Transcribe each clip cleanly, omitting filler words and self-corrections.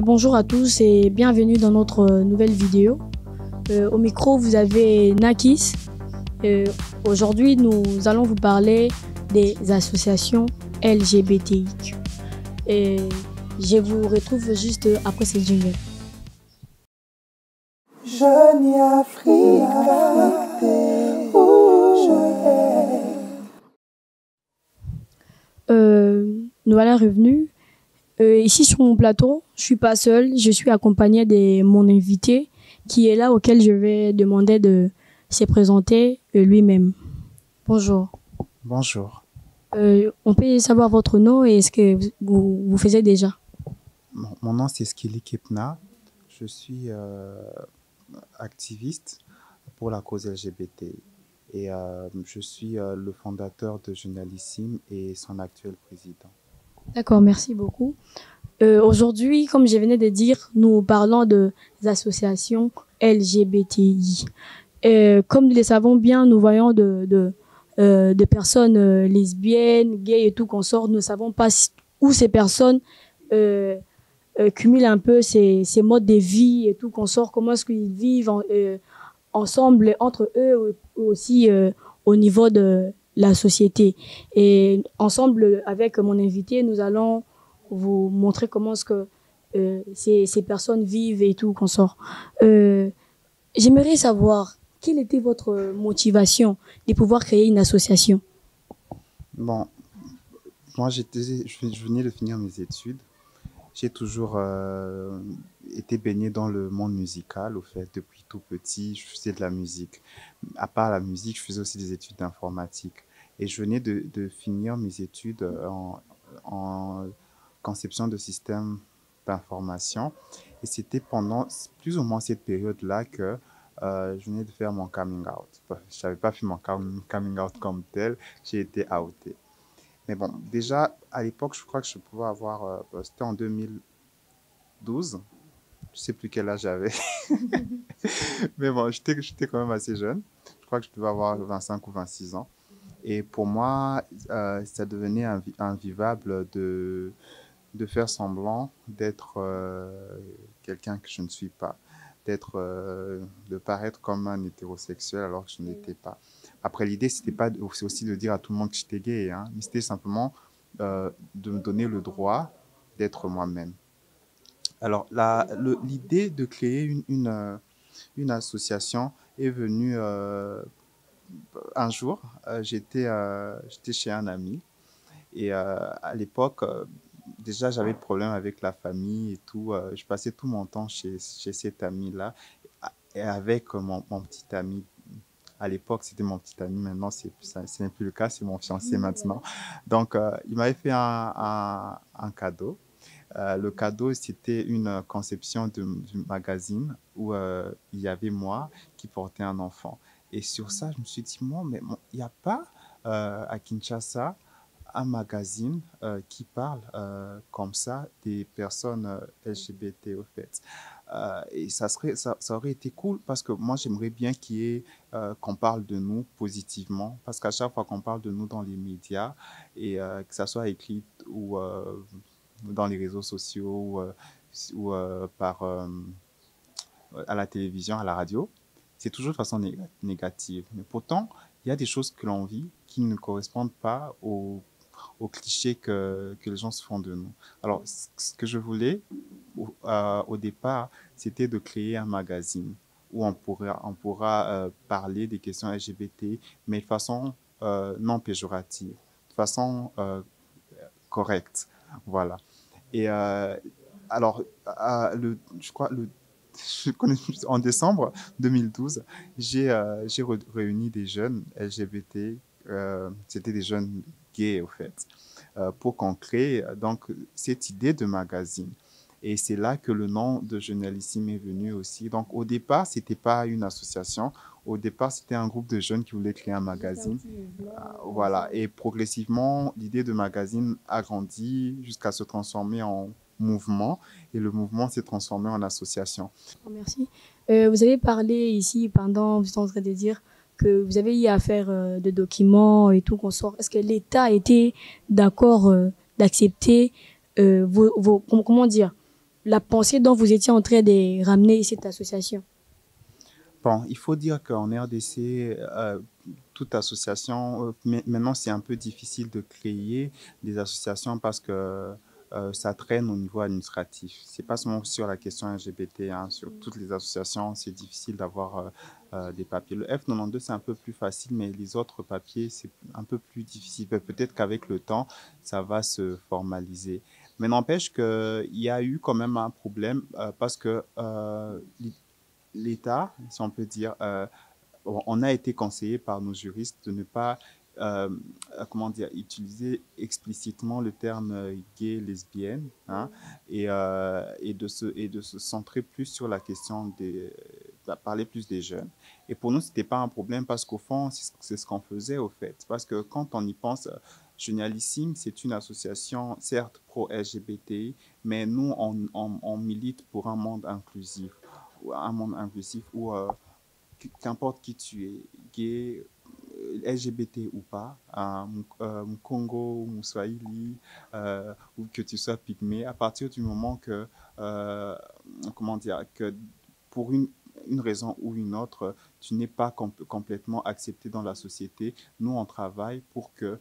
Bonjour à tous et bienvenue dans notre nouvelle vidéo. Au micro, vous avez Nakis. Aujourd'hui, nous allons vous parler des associations LGBTIQ. Et je vous retrouve juste après ce jingle. Jeune Africa, nous voilà revenus. Ici sur mon plateau, je suis pas seule, je suis accompagnée de mon invité qui est là, auquel je vais demander de se présenter lui-même. Bonjour. Bonjour. On peut savoir votre nom et ce que vous faisiez déjà? Mon nom c'est Skili Kepna. Je suis activiste pour la cause LGBT et je suis le fondateur de Journalissime et son actuel président. D'accord, merci beaucoup. Aujourd'hui, comme je venais de dire, nous parlons des associations LGBTI. Comme nous le savons bien, nous voyons de personnes lesbiennes, gays et tout consorts. Nous ne savons pas où ces personnes cumulent un peu ces modes de vie et tout consorts. Comment est-ce qu'ils vivent ensemble, entre eux aussi au niveau de la société. Et ensemble, avec mon invité, nous allons vous montrer comment est-ce que ces personnes vivent et tout consort. J'aimerais savoir quelle était votre motivation de pouvoir créer une association. Bon, moi je venais de finir mes études. J'ai toujours été baigné dans le monde musical, au fait, depuis tout petit, je faisais de la musique. À part la musique, je faisais aussi des études d'informatique. Et je venais de finir mes études en conception de systèmes d'information. Et c'était pendant plus ou moins cette période-là que je venais de faire mon coming out. Je n'avais pas fait mon coming out comme tel, j'ai été outé. Mais bon, déjà, à l'époque, je crois que je pouvais avoir... c'était en 2012. Je ne sais plus quel âge j'avais. Mais bon, j'étais quand même assez jeune. Je crois que je devais avoir 25 ou 26 ans. Et pour moi, ça devenait invivable de faire semblant d'être quelqu'un que je ne suis pas. De paraître comme un hétérosexuel alors que je n'étais pas. Après, l'idée, c'est aussi de dire à tout le monde que j'étais gay, hein, mais c'était simplement de me donner le droit d'être moi-même. Alors, l'idée de créer une association est venue un jour. J'étais chez un ami et à l'époque, déjà, j'avais des problèmes avec la famille et tout. Je passais tout mon temps chez cet ami-là et avec mon petit ami. À l'époque, c'était mon petit ami. Maintenant, ce n'est plus le cas. C'est mon fiancé maintenant. Donc, il m'avait fait un cadeau. Le cadeau, c'était une conception du magazine où il y avait moi qui portais un enfant. Et sur ça, je me suis dit, moi, mais il n'y a pas à Kinshasa un magazine qui parle comme ça des personnes LGBT au fait. Et ça aurait été cool parce que moi j'aimerais bien qu'on parle de nous positivement, parce qu'à chaque fois qu'on parle de nous dans les médias et que ça soit écrit ou dans les réseaux sociaux ou à la télévision, à la radio, c'est toujours de façon négative. Mais pourtant, il y a des choses que l'on vit qui ne correspondent pas aux clichés que les gens se font de nous. Alors, ce que je voulais au départ, c'était de créer un magazine où on pourra parler des questions LGBT, mais de façon non péjorative, de façon correcte. Voilà. Et alors, je crois, en décembre 2012, j'ai réuni des jeunes LGBT, c'était des jeunes gays au fait, pour qu'on crée donc cette idée de magazine. Et c'est là que le nom de Journalissime est venu aussi. Donc au départ, c'était pas une association. Au départ, c'était un groupe de jeunes qui voulaient créer un magazine. Voilà. Et progressivement, l'idée de magazine a grandi jusqu'à se transformer en mouvement. Et le mouvement s'est transformé en association. Merci. Vous avez parlé ici pendant, vous êtes en train de dire que vous avez eu à faire des documents et tout qu'on sort. Est-ce que l'État a été d'accord d'accepter comment dire, la pensée dont vous étiez en train de ramener cette association? Bon, il faut dire qu'en RDC, toute association, maintenant c'est un peu difficile de créer des associations parce que ça traîne au niveau administratif. C'est pas seulement sur la question LGBT, hein, sur toutes les associations, c'est difficile d'avoir des papiers. Le F92, c'est un peu plus facile, mais les autres papiers, c'est un peu plus difficile. Peut-être qu'avec le temps, ça va se formaliser. Mais n'empêche qu'il y a eu quand même un problème parce que l'État, si on peut dire, on a été conseillé par nos juristes de ne pas comment dire, utiliser explicitement le terme gay, lesbienne, hein, et de se centrer plus sur la question parler plus des jeunes. Et pour nous, c'était pas un problème parce qu'au fond, c'est ce qu'on faisait au fait. Parce que quand on y pense, Genialissime, c'est une association, certes pro-LGBTI, mais nous, on milite pour un monde inclusif où qu'importe qui tu es, gay, LGBT ou pas, Mkongo, Mswahili, ou que tu sois pygmée, à partir du moment que, comment dire, que pour une raison ou une autre, tu n'es pas complètement accepté dans la société. Nous, on travaille pour que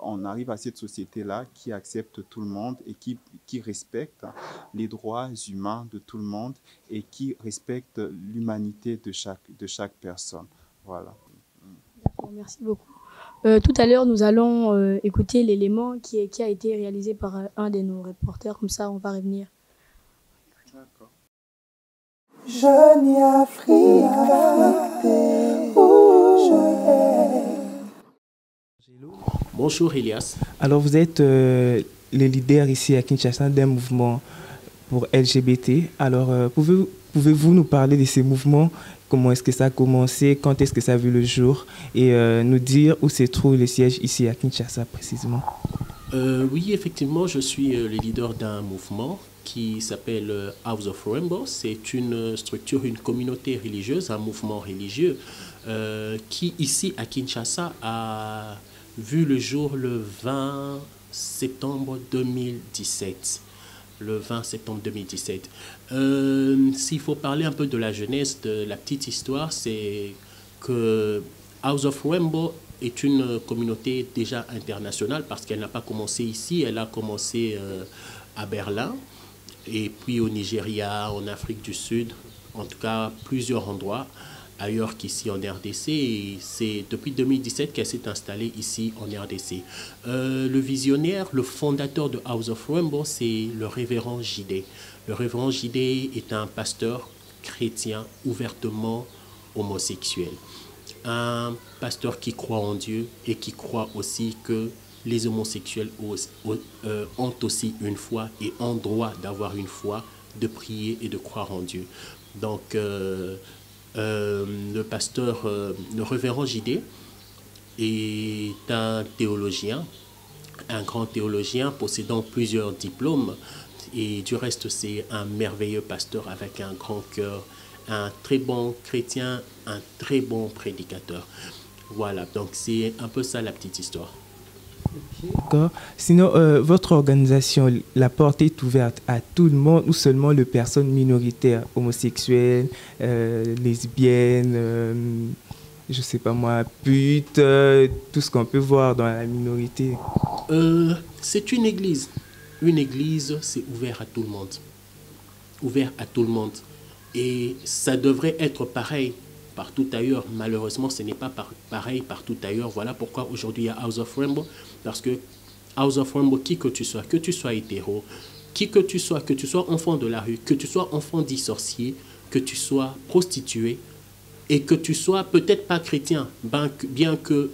on arrive à cette société-là qui accepte tout le monde et qui respecte les droits humains de tout le monde et qui respecte l'humanité de chaque personne. Voilà. D'accord, merci beaucoup. Tout à l'heure, nous allons écouter l'élément qui a été réalisé par un de nos reporters. Comme ça, on va revenir. D'accord. Jeune Afrique, Bonjour Elias. Alors vous êtes le leader ici à Kinshasa d'un mouvement pour LGBT. Alors pouvez-vous nous parler de ces mouvements? Comment est-ce que ça a commencé? Quand est-ce que ça a vu le jour? Et nous dire où se trouve le siège ici à Kinshasa précisément. Oui, effectivement, je suis le leader d'un mouvement qui s'appelle House of Rainbow. C'est une structure, une communauté religieuse, un mouvement religieux qui ici à Kinshasa a vu le jour le 20 septembre 2017. Le 20 septembre 2017. S'il faut parler un peu de la jeunesse, de la petite histoire, c'est que House of Rainbow est une communauté déjà internationale parce qu'elle n'a pas commencé ici, elle a commencé à Berlin et puis au Nigeria, en Afrique du Sud, en tout cas plusieurs endroits ailleurs qu'ici en RDC. Et c'est depuis 2017 qu'elle s'est installée ici en RDC. Le visionnaire, le fondateur de House of Rainbow, c'est le révérend J.D. Le révérend J.D. est un pasteur chrétien ouvertement homosexuel. Un pasteur qui croit en Dieu et qui croit aussi que les homosexuels ont aussi une foi et ont droit d'avoir une foi, de prier et de croire en Dieu. Donc, le pasteur, le révérend J.D. est un théologien, un grand théologien possédant plusieurs diplômes. Et du reste, c'est un merveilleux pasteur avec un grand cœur, un très bon chrétien, un très bon prédicateur. Voilà, donc c'est un peu ça la petite histoire. D'accord. Sinon, votre organisation, la porte est ouverte à tout le monde ou seulement les personnes minoritaires, homosexuelles, lesbiennes, je ne sais pas moi, putes, tout ce qu'on peut voir dans la minorité? C'est une église. Une église, c'est ouvert à tout le monde. Ouvert à tout le monde. Et ça devrait être pareil partout ailleurs. Malheureusement, ce n'est pas pareil partout ailleurs. Voilà pourquoi aujourd'hui il y a House of Rainbow. Parce que House of Rainbow, qui que tu sois hétéro, que tu sois enfant de la rue, que tu sois enfant dit sorcier, que tu sois prostituée et que tu sois peut-être pas chrétien, bien que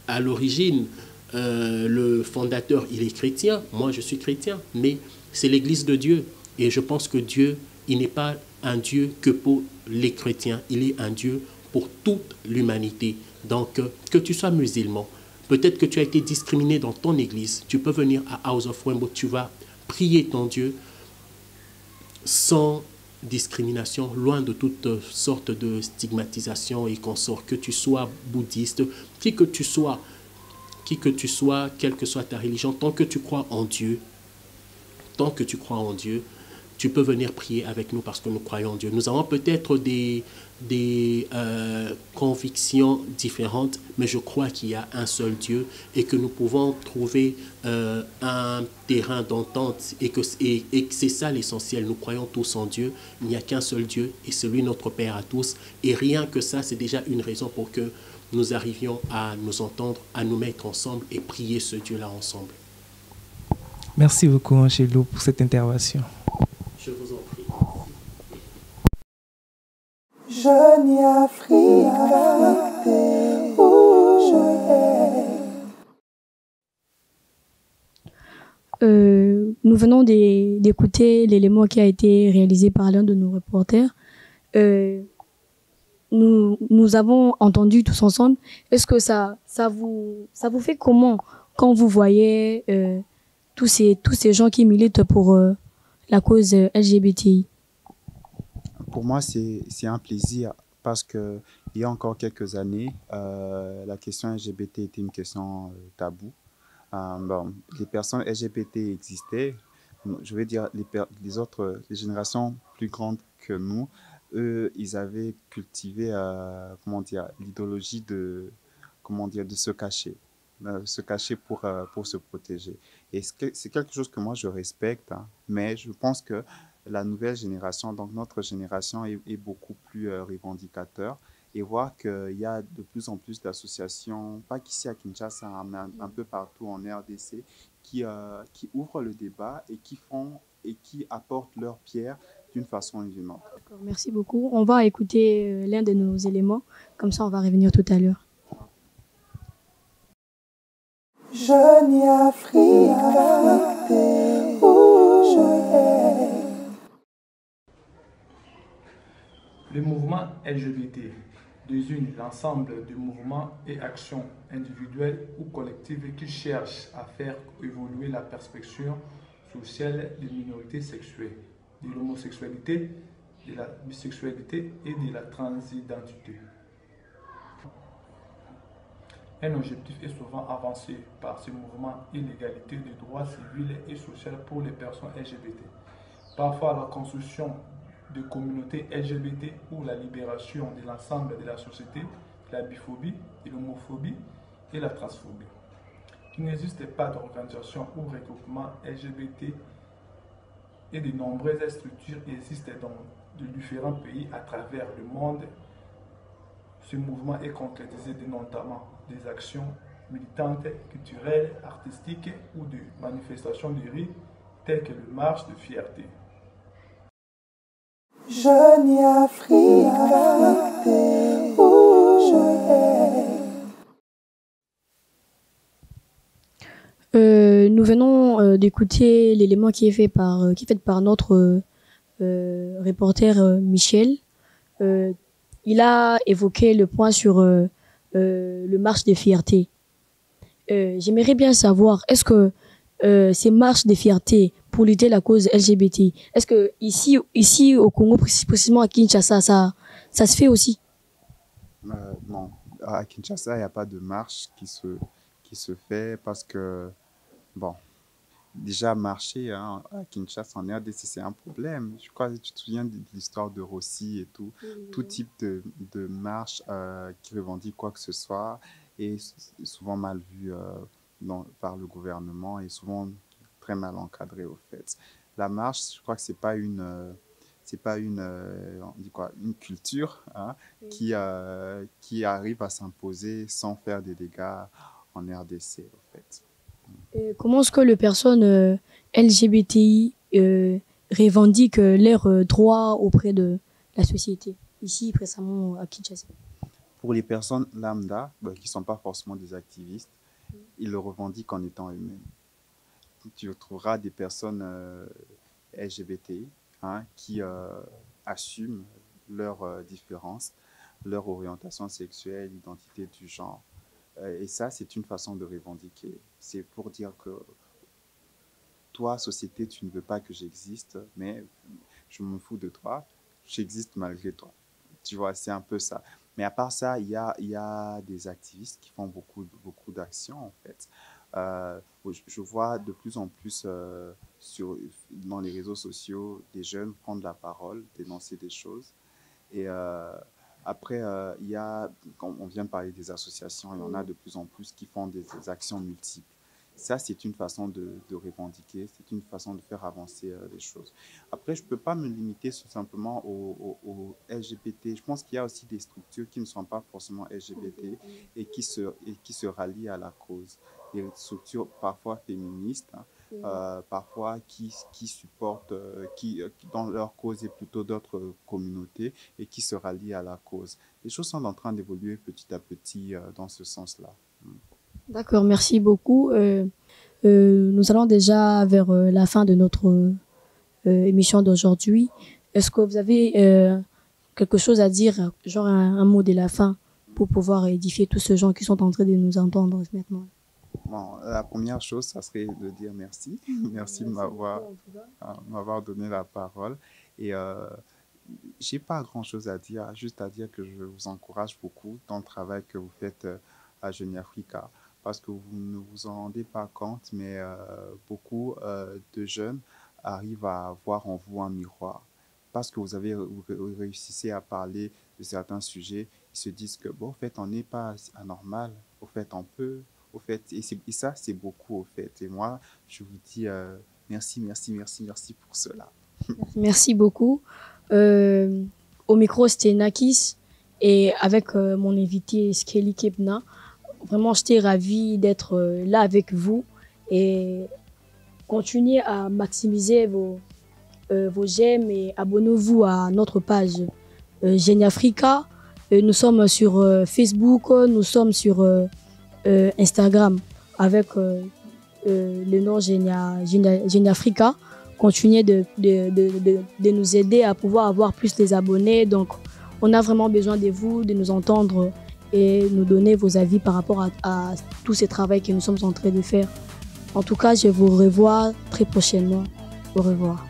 à l'origine, le fondateur, il est chrétien. Moi, je suis chrétien, mais c'est l'église de Dieu. Et je pense que Dieu, il n'est pas un Dieu que pour les chrétiens, il est un Dieu pour toute l'humanité. Donc, que tu sois musulman, peut-être que tu as été discriminé dans ton église, tu peux venir à House of Rainbow, tu vas prier ton Dieu sans discrimination, loin de toutes sortes de stigmatisation et consorts, que tu sois bouddhiste, qui que tu sois, quelle que soit ta religion, tant que tu crois en Dieu, tant que tu crois en Dieu, tu peux venir prier avec nous parce que nous croyons en Dieu. Nous avons peut-être des convictions différentes, mais je crois qu'il y a un seul Dieu et que nous pouvons trouver un terrain d'entente et que c'est ça l'essentiel. Nous croyons tous en Dieu. Il n'y a qu'un seul Dieu et c'est lui notre Père à tous. Et rien que ça, c'est déjà une raison pour que nous arrivions à nous entendre, à nous mettre ensemble et prier ce Dieu-là ensemble. Merci beaucoup, Angelo, pour cette intervention. Je vous en prie. Jeune Africain, où je vais. Nous venons d'écouter l'élément qui a été réalisé par l'un de nos reporters. Nous avons entendu tous ensemble. Est-ce que ça vous fait comment quand vous voyez tous ces gens qui militent pour la cause LGBTI? Pour moi, c'est un plaisir parce qu'il y a encore quelques années, la question LGBT était une question taboue. Bon, les personnes LGBT existaient. Je veux dire, les générations plus grandes que nous, eux, ils avaient cultivé, l'idéologie de se cacher. Se cacher pour se protéger. Et c'est quelque chose que moi je respecte, hein, mais je pense que la nouvelle génération, donc notre génération, est beaucoup plus revendicateur et voir qu'il y a de plus en plus d'associations, pas qu'ici à Kinshasa, mais un peu partout en RDC, qui ouvrent le débat et qui apportent leur pierre d'une façon ou d'une autre. D'accord, merci beaucoup. On va écouter l'un de nos éléments, comme ça on va revenir tout à l'heure. Jeune Africain, où je vais. Le mouvement LGBT désigne l'ensemble de mouvements et actions individuelles ou collectives qui cherchent à faire évoluer la perspective sociale des minorités sexuelles, de l'homosexualité, de la bisexualité et de la transidentité. Un objectif est souvent avancé par ce mouvement est l'égalité des droits civils et sociaux pour les personnes LGBT. Parfois, la construction de communautés LGBT ou la libération de l'ensemble de la société, la biphobie, l'homophobie et la transphobie. Il n'existe pas d'organisation ou regroupement LGBT et de nombreuses structures existent dans de différents pays à travers le monde. Ce mouvement est concrétisé de notamment des actions militantes, culturelles, artistiques ou de manifestations de rue telles que les marches de fierté. Jeune Africain, où je vais. Nous venons d'écouter l'élément qui est fait par notre reporter Michel. Il a évoqué le point sur le marche de fierté. J'aimerais bien savoir, est-ce que ces marches de fierté pour lutter la cause LGBT, est-ce que ici au Congo, précisément à Kinshasa, ça se fait aussi? Non, à Kinshasa, il n'y a pas de marche qui se fait parce que, bon, déjà marcher hein, à Kinshasa en RDC, c'est un problème. Je crois que tu te souviens de l'histoire de Rossi et tout. Tout type de marche qui revendique quoi que ce soit est souvent mal vu par le gouvernement et souvent très mal encadré au fait. La marche, je crois que c'est pas une on dit quoi, une culture hein, qui arrive à s'imposer sans faire des dégâts en RDC au fait. Comment est-ce que les personnes LGBTI revendiquent leurs droits auprès de la société, ici précisément à Kinshasa? Pour les personnes lambda, qui ne sont pas forcément des activistes, ils le revendiquent en étant eux-mêmes. Tu trouveras des personnes LGBTI hein, qui assument leurs différences, leur orientation sexuelle, l'identité du genre. Et ça, c'est une façon de revendiquer. C'est pour dire que toi, société, tu ne veux pas que j'existe, mais je me fous de toi, j'existe malgré toi. Tu vois, c'est un peu ça. Mais à part ça, il y a des activistes qui font beaucoup d'actions, en fait. Je vois de plus en plus dans les réseaux sociaux, des jeunes prendre la parole, dénoncer des choses. Et après, il y a, quand on vient de parler des associations, il y en a de plus en plus qui font des actions multiples. Ça, c'est une façon de revendiquer, c'est une façon de faire avancer les choses. Après, je ne peux pas me limiter simplement aux LGBT. Je pense qu'il y a aussi des structures qui ne sont pas forcément LGBT et qui se rallient à la cause. Des structures parfois féministes, parfois qui supportent, dans leur cause et plutôt d'autres communautés et qui se rallient à la cause. Les choses sont en train d'évoluer petit à petit dans ce sens-là. D'accord, merci beaucoup. Nous allons déjà vers la fin de notre émission d'aujourd'hui. Est-ce que vous avez quelque chose à dire, genre un mot de la fin, pour pouvoir édifier tous ceux gens qui sont en train de nous entendre maintenant? Bon, la première chose, ça serait de dire merci. Merci de m'avoir donné la parole. Et j'ai pas grand-chose à dire, juste à dire que je vous encourage beaucoup dans le travail que vous faites à Jeune Africa. Parce que vous ne vous en rendez pas compte, mais beaucoup de jeunes arrivent à voir en vous un miroir. Parce que vous réussissez à parler de certains sujets, ils se disent que, bon, au fait, on n'est pas anormal, au fait, on peut, au fait, et ça, c'est beaucoup, au fait. Et moi, je vous dis merci, merci, merci, merci pour cela. Merci beaucoup. Au micro, c'était Nakis, et avec mon invité, Skelly Kepna. Vraiment, j'étais ravie d'être là avec vous et continuez à maximiser vos j'aime et abonnez-vous à notre page Jeune Africa. Nous sommes sur Facebook, nous sommes sur Instagram avec le nom Jeune Africa. Continuez de nous aider à pouvoir avoir plus des abonnés. Donc, on a vraiment besoin de vous, de nous entendre et nous donner vos avis par rapport à tous ces travaux que nous sommes en train de faire. En tout cas, je vous revois très prochainement. Au revoir.